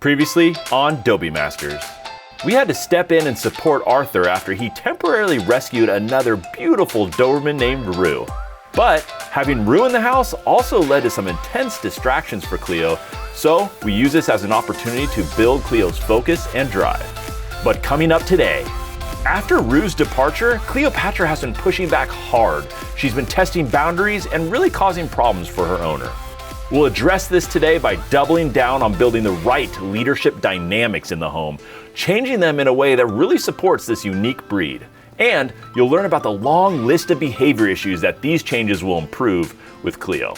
Previously on Dobie Masters. We had to step in and support Arthur after he temporarily rescued another beautiful Doberman named Rue. But having Rue in the house also led to some intense distractions for Cleo, so we use this as an opportunity to build Cleo's focus and drive. But coming up today, after Rue's departure, Cleopatra has been pushing back hard. She's been testing boundaries and really causing problems for her owner. We'll address this today by doubling down on building the right leadership dynamics in the home, changing them in a way that really supports this unique breed. And you'll learn about the long list of behavior issues that these changes will improve with Cleo.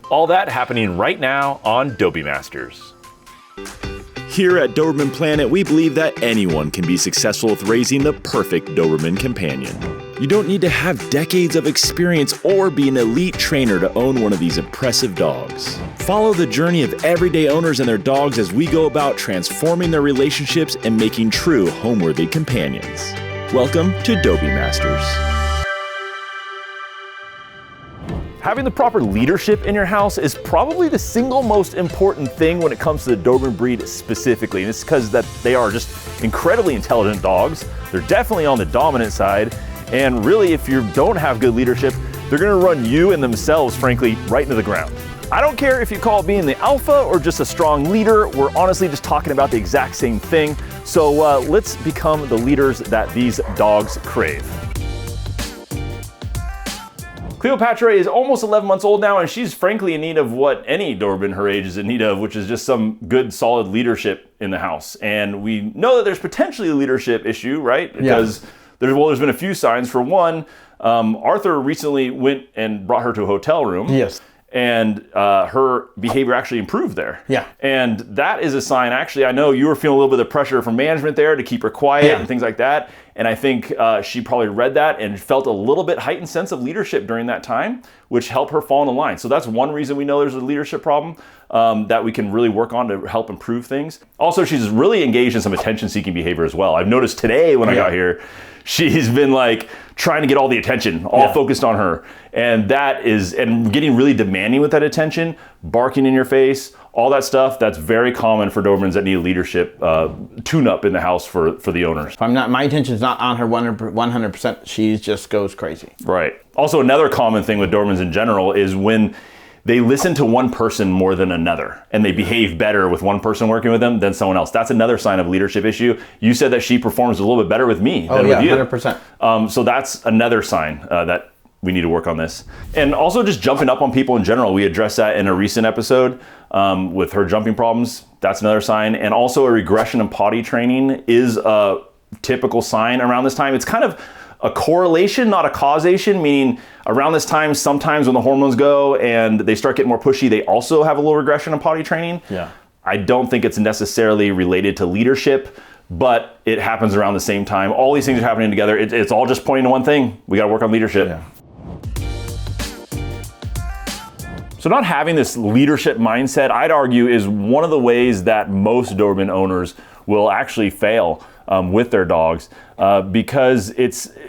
All that happening right now on Dobie Masters. Here at Doberman Planet, we believe that anyone can be successful with raising the perfect Doberman companion. You don't need to have decades of experience or be an elite trainer to own one of these impressive dogs. Follow the journey of everyday owners and their dogs as we go about transforming their relationships and making true home-worthy companions. Welcome to Dobie Masters. Having the proper leadership in your house is probably the single most important thing when it comes to the Doberman breed specifically. And it's because that they are just incredibly intelligent dogs. They're definitely on the dominant side. And really, if you don't have good leadership, they're gonna run you and themselves, frankly, right into the ground. I don't care if you call it being the alpha or just a strong leader. We're honestly just talking about the exact same thing. So let's become the leaders that these dogs crave. Cleopatra is almost 11 months old now, and she's frankly in need of what any Doberman her age is in need of, which is just some good, solid leadership in the house. And we know that there's potentially a leadership issue, right? Because there's been a few signs. For one, Arthur recently went and brought her to a hotel room. Yes. And her behavior actually improved there. Yeah. And that is a sign, actually, I know you were feeling a little bit of pressure from management there to keep her quiet and things like that. And I think she probably read that and felt a little bit heightened sense of leadership during that time, which helped her fall in the line. So that's one reason we know there's a leadership problem that we can really work on to help improve things. Also, she's really engaged in some attention-seeking behavior as well. I've noticed today when I got here, she's been like trying to get all the attention, all focused on her. And that is, and getting really demanding with that attention, barking in your face, all that stuff, that's very common for Dobermans that need a leadership tune-up in the house for the owners. If I'm not, my attention's not on her 100%, she just goes crazy. Right. Also, another common thing with Dobermans in general is when they listen to one person more than another, and they behave better with one person working with them than someone else. That's another sign of leadership issue. You said that she performs a little bit better with me than with you. 100%. So that's another sign that we need to work on this. And also just jumping up on people in general. We addressed that in a recent episode with her jumping problems. That's another sign. And also a regression in potty training is a typical sign around this time. It's kind of a correlation, not a causation, meaning around this time, sometimes when the hormones go and they start getting more pushy, they also have a little regression in potty training. Yeah. I don't think it's necessarily related to leadership, but it happens around the same time. All these things are happening together. It's all just pointing to one thing. We got to work on leadership. Yeah. So not having this leadership mindset, I'd argue, is one of the ways that most Doberman owners will actually fail with their dogs because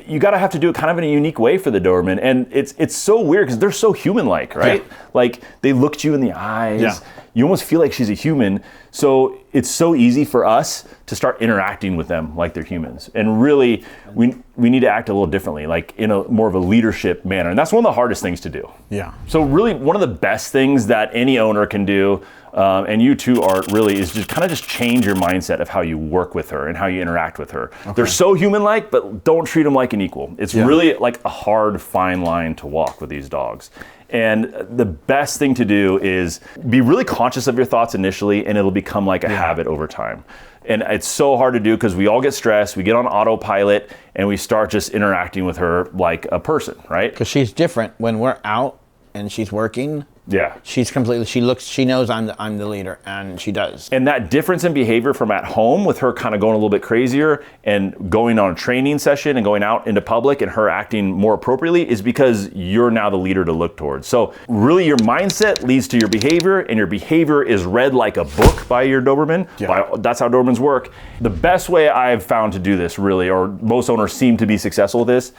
you gotta have to do it kind of in a unique way for the Doberman. And it's so weird because they're so human-like, right? Yeah. Like they look at you in the eyes. Yeah. You almost feel like she's a human. So it's so easy for us to start interacting with them like they're humans. And really, we need to act a little differently, like in a more of a leadership manner. And that's one of the hardest things to do. Yeah. So really, one of the best things that any owner can do, and you too, Art, really, is just kind of just change your mindset of how you work with her and how you interact with her. Okay. They're so human-like, but don't treat them like an equal. It's really like a hard, fine line to walk with these dogs. And the best thing to do is be really conscious of your thoughts initially, and it'll become like a habit over time. And it's so hard to do because we all get stressed, we get on autopilot, and we start just interacting with her like a person, right? Because she's different when we're out and she's working. Yeah. She's completely, she knows I'm the leader, and she does. And that difference in behavior from at home with her kind of going a little bit crazier and going on a training session and going out into public and her acting more appropriately is because you're now the leader to look towards. So really your mindset leads to your behavior, and your behavior is read like a book by your Doberman. Yeah. That's how Dobermans work. The best way I've found to do this really, or most owners seem to be successful with this,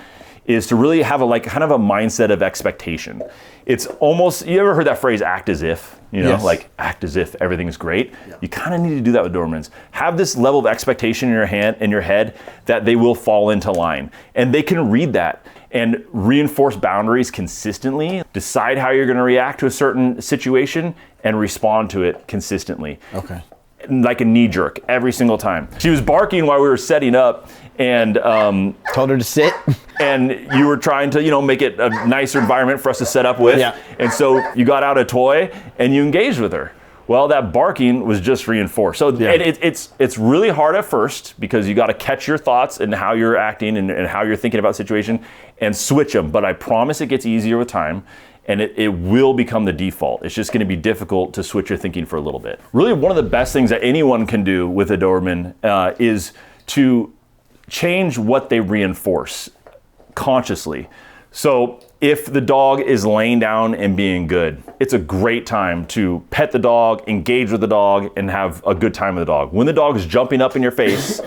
is to really have a kind of a mindset of expectation. It's almost, you ever heard that phrase, act as if? you know, Yes. like act as if everything's great. You kind of need to do that with Dobermans. Have this level of expectation in your head that they will fall into line, and they can read that and reinforce boundaries consistently. Decide how you're going to react to a certain situation and respond to it consistently. Okay. Like a knee jerk every single time. She was barking while we were setting up, and Told her to sit. and you were trying to, you know, make it a nicer environment for us to set up with. Yeah. And so you got out a toy and you engaged with her. Well, that barking was just reinforced. So and it's really hard at first because you got to catch your thoughts and how you're acting and how you're thinking about the situation and switch them. But I promise it gets easier with time, and it will become the default. It's just going to be difficult to switch your thinking for a little bit. Really, one of the best things that anyone can do with a Doberman is to change what they reinforce consciously. So if the dog is laying down and being good, it's a great time to pet the dog, engage with the dog, and have a good time with the dog. When the dog is jumping up in your face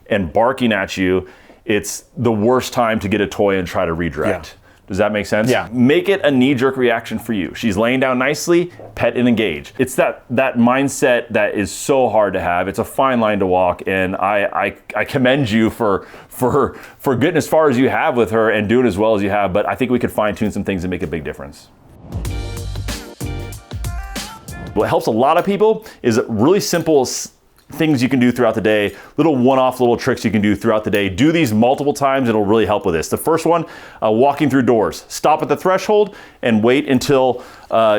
and barking at you, it's the worst time to get a toy and try to redirect. Yeah. Does that make sense? Yeah. Make it a knee-jerk reaction for you. She's laying down nicely, pet and engage. It's that mindset that is so hard to have. It's a fine line to walk, and I commend you for getting as far as you have with her and doing as well as you have, but I think we could fine-tune some things and make a big difference. What helps a lot of people is really simple things you can do throughout the day, little one-off little tricks you can do throughout the day. Do these multiple times, it'll really help with this. The first one, walking through doors. Stop at the threshold and wait until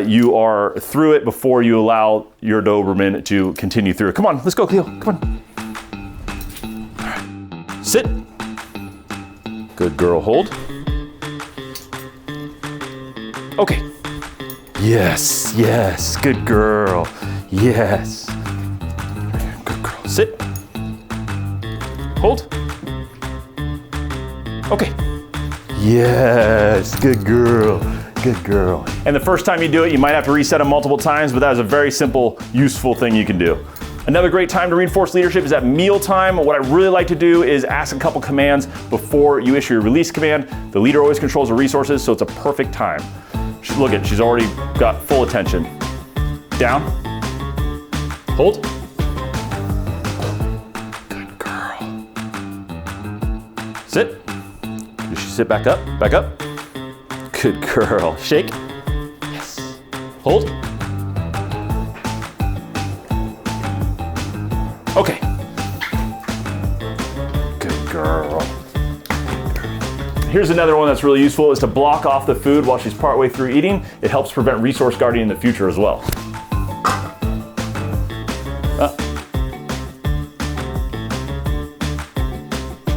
you are through it before you allow your Doberman to continue through it. Come on, let's go, Cleo, come on. Sit. Good girl, hold. Okay. Yes, yes, good girl, yes. Sit. Hold. Okay. Yes, good girl, good girl. And the first time you do it, you might have to reset them multiple times, but that is a very simple, useful thing you can do. Another great time to reinforce leadership is at mealtime. What I really like to do is ask a couple commands before you issue your release command. The leader always controls the resources, so it's a perfect time. Look at, she's already got full attention. Down. Hold. Sit. Does she sit back up? Back up. Good girl. Shake. Yes. Hold. Okay. Good girl. Here's another one that's really useful is to block off the food while she's partway through eating. It helps prevent resource guarding in the future as well.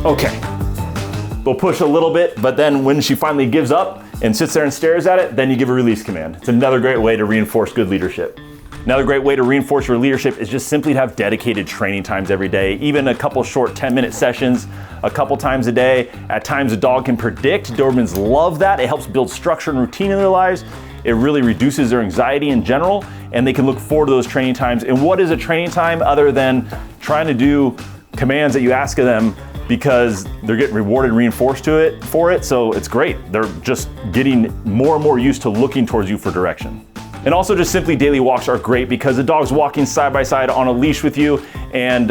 Okay. They'll push a little bit, but then when she finally gives up and sits there and stares at it, then you give a release command. It's another great way to reinforce good leadership. Another great way to reinforce your leadership is just simply to have dedicated training times every day, even a couple short 10-minute sessions a couple times a day. At times a dog can predict. Dobermans love that. It helps build structure and routine in their lives. It really reduces their anxiety in general, and they can look forward to those training times. And what is a training time other than trying to do commands that you ask of them because they're getting rewarded and reinforced for it, so it's great. They're just getting more and more used to looking towards you for direction. And also just simply daily walks are great because the dog's walking side by side on a leash with you, and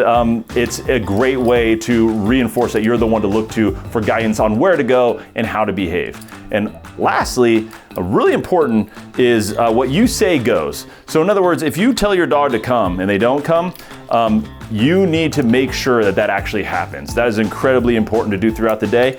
it's a great way to reinforce that you're the one to look to for guidance on where to go and how to behave. And lastly, really important is what you say goes. So in other words, if you tell your dog to come and they don't come, you need to make sure that that actually happens. That is incredibly important to do throughout the day.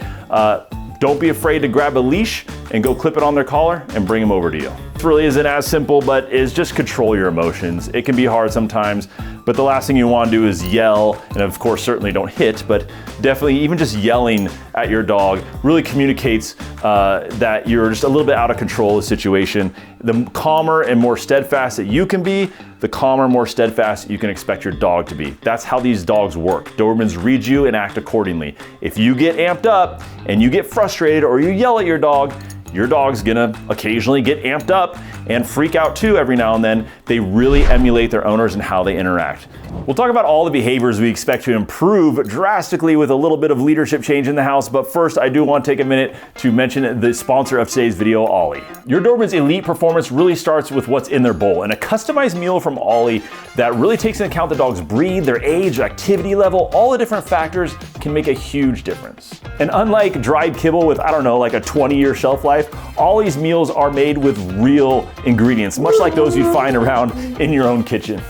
Don't be afraid to grab a leash and go clip it on their collar and bring them over to you. It really isn't as simple, but is just control your emotions. It can be hard sometimes, but the last thing you want to do is yell, and of course certainly don't hit, but definitely even just yelling at your dog really communicates that you're just a little bit out of control of the situation. The calmer and more steadfast that you can be, the calmer, more steadfast you can expect your dog to be. That's how these dogs work. Dobermans read you and act accordingly. If you get amped up and you get frustrated or you yell at your dog's gonna occasionally get amped up and freak out too every now and then. They really emulate their owners and how they interact. We'll talk about all the behaviors we expect to improve drastically with a little bit of leadership change in the house, but first I do want to take a minute to mention the sponsor of today's video, Ollie. Your Doberman's elite performance really starts with what's in their bowl, and a customized meal from Ollie that really takes into account the dog's breed, their age, activity level, all the different factors can make a huge difference. And unlike dried kibble with, I don't know, like a 20-year shelf life, Ollie's meals are made with real ingredients, much like those you'd find around in your own kitchen.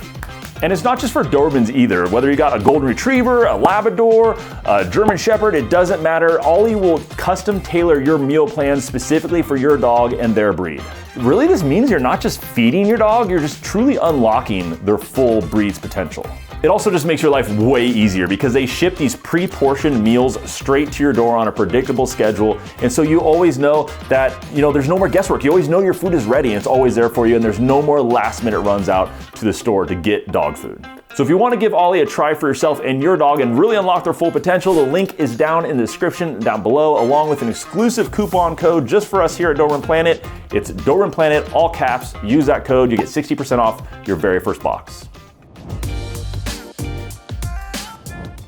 And it's not just for Dobermans either. Whether you got a Golden Retriever, a Labrador, a German Shepherd, it doesn't matter. Ollie will custom tailor your meal plans specifically for your dog and their breed. Really, this means you're not just feeding your dog, you're just truly unlocking their full breed's potential. It also just makes your life way easier because they ship these pre-portioned meals straight to your door on a predictable schedule. And so you always know that, there's no more guesswork. You always know your food is ready and it's always there for you, and there's no more last minute runs out to the store to get dog food. So if you want to give Ollie a try for yourself and your dog and really unlock their full potential, the link is down in the description down below, along with an exclusive coupon code just for us here at Doberman Planet. It's Doberman Planet, all caps. Use that code, you get 60% off your very first box.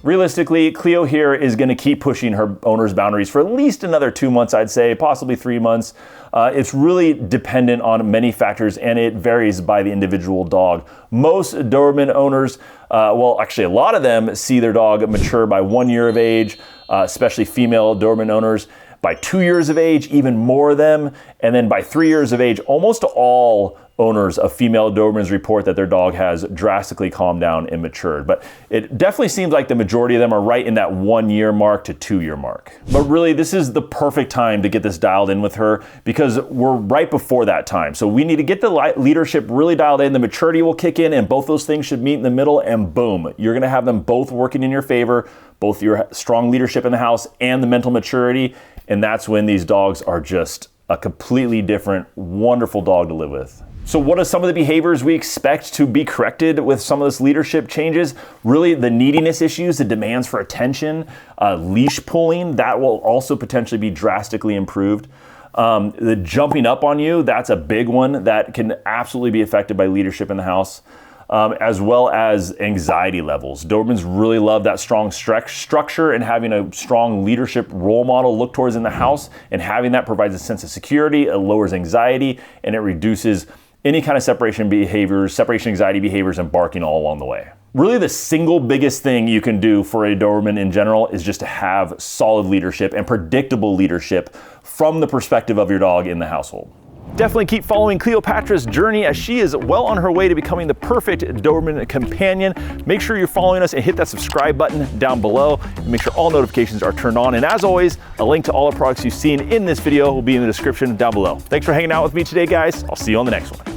Realistically, Cleo here is going to keep pushing her owner's boundaries for at least another 2 months, I'd say, possibly 3 months. It's really dependent on many factors, and it varies by the individual dog. Most Doberman owners, well, actually a lot of them see their dog mature by 1 year of age, especially female Doberman owners. By 2 years of age, even more of them. And then by 3 years of age, almost all owners of female Dobermans report that their dog has drastically calmed down and matured. But it definitely seems like the majority of them are right in that 1 year mark to 2 year mark. But really, this is the perfect time to get this dialed in with her because we're right before that time. So we need to get the leadership really dialed in, the maturity will kick in, and both those things should meet in the middle, and boom, you're gonna have them both working in your favor, both your strong leadership in the house and the mental maturity. And that's when these dogs are just a completely different, wonderful dog to live with. So what are some of the behaviors we expect to be corrected with some of this leadership changes? Really, the neediness issues, the demands for attention, leash pulling, that will also potentially be drastically improved. The jumping up on you, that's a big one that can absolutely be affected by leadership in the house. As well as anxiety levels. Dobermans really love that strong structure and having a strong leadership role model look towards in the house, and having that provides a sense of security, it lowers anxiety, and it reduces any kind of separation anxiety behaviors, and barking all along the way. Really, the single biggest thing you can do for a Doberman in general is just to have solid leadership and predictable leadership from the perspective of your dog in the household. Definitely keep following Cleopatra's journey as she is well on her way to becoming the perfect Doberman companion. Make sure you're following us and hit that subscribe button down below. And make sure all notifications are turned on. And as always, a link to all the products you've seen in this video will be in the description down below. Thanks for hanging out with me today, guys. I'll see you on the next one.